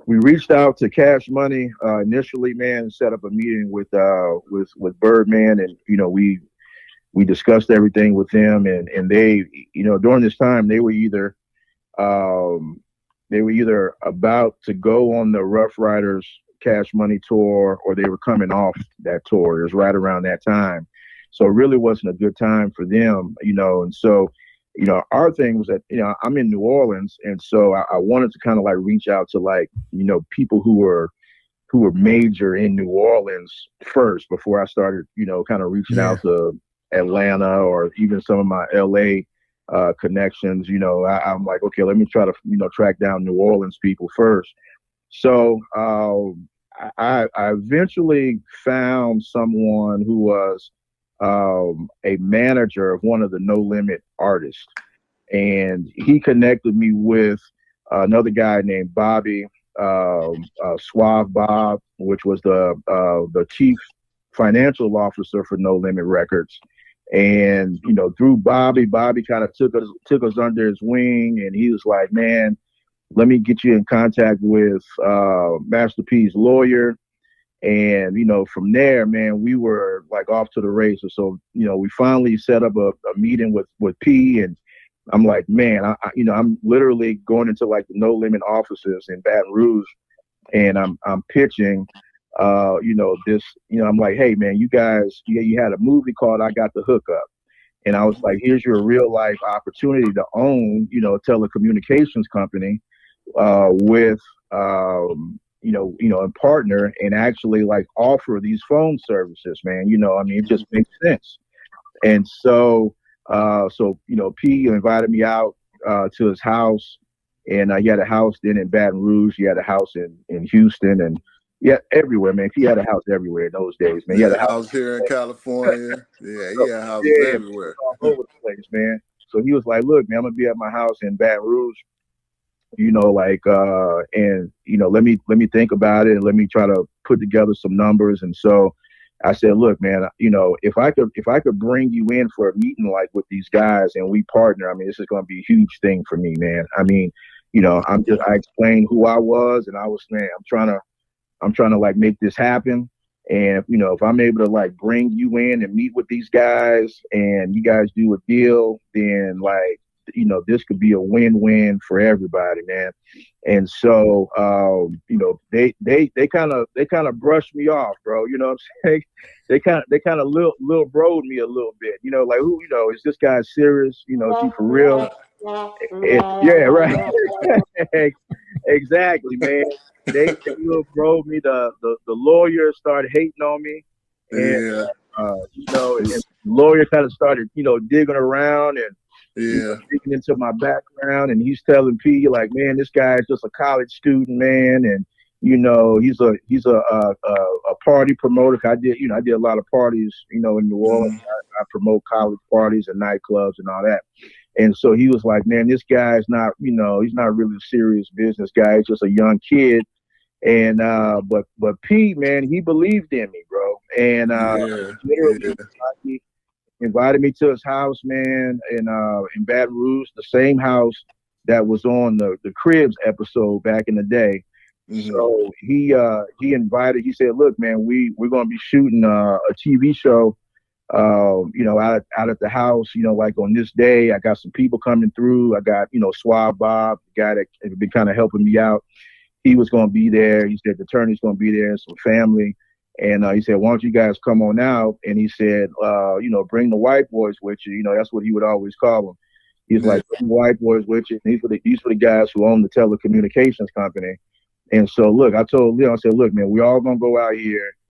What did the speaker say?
we reached out to Cash Money initially, man, and set up a meeting with Birdman, and we discussed everything with them, and they, during this time um, they were either about to go on the Rough Riders Cash Money tour, or they were coming off that tour. It was right around that time, so it really wasn't a good time for them, and so. Our thing was that, I'm in New Orleans. And so I wanted to kind of like reach out to like, people who were major in New Orleans first before I started, kind of reaching Yeah. out to Atlanta or even some of my LA connections. I'm like, okay, let me try to, track down New Orleans people first. So I eventually found someone who was a manager of one of the No Limit artists, and he connected me with another guy named Bobby, Suave Bob, which was the chief financial officer for No Limit Records. And through Bobby kind of took us under his wing, and he was like, "Man, let me get you in contact with Master P's lawyer." And from there, man, we were like off to the races. So we finally set up a meeting with P, and I'm like, man, I'm literally going into like the No Limit offices in Baton Rouge, and I'm pitching, this, I'm like, hey, man, you guys, you had a movie called I Got the Hookup, and I was like, here's your real life opportunity to own, a telecommunications company with, and partner and actually like offer these phone services, man. I mean, it just makes sense. And so P invited me out to his house, and he had a house then in Baton Rouge. He had a house in Houston, and yeah, everywhere, man. He had a house everywhere in those days, man. He had Yeah, a house, house here in California. Yeah, he had houses yeah, everywhere. all over the place, man. So he was like, "Look, man, I'm gonna be at my house in Baton Rouge, and let me think about it, and let me try to put together some numbers." And so I said, "Look, man, if I could bring you in for a meeting like with these guys and we partner, I mean, this is going to be a huge thing for me, man. I mean, I explained who I was, and I was, man, I'm trying to like make this happen. And if I'm able to like bring you in and meet with these guys, and you guys do a deal, then like, this could be a win-win for everybody, man." And so, they kind of brushed me off, bro. You know what I'm saying? They kind of little broed me a little bit. Like, who, is this guy serious? Is he for real? Yeah, right. Exactly, man. They little bro me. The lawyer started hating on me, and Yeah, and the lawyer kind of started digging around and yeah, digging into my background, and he's telling P like, man, this guy is just a college student, man, and he's a party promoter. I did a lot of parties, in New Orleans. mhm, I promote college parties and nightclubs and all that. And so he was like, man, this guy's not, he's not really a serious business guy. He's just a young kid. And but P, man, he believed in me, bro. And yeah, literally yeah. he invited me to his house, man, in Baton Rouge, the same house that was on the Cribs episode back in the day. Hmm. So he invited. He said, "Look, man, we're gonna be shooting a TV show, out at the house. Like on this day, I got some people coming through. I got Swab Bob, the guy that had been kind of helping me out. He was gonna be there. He said the attorney's gonna be there and some family." And he said, "Why don't you guys come on out?" And he said, "Bring the white boys with you." That's what he would always call them. He's Yeah, like, "Bring the white boys with you." And these were the guys who own the telecommunications company. And so, look, I told Leo, I said, "Look, man, we all gonna go out here.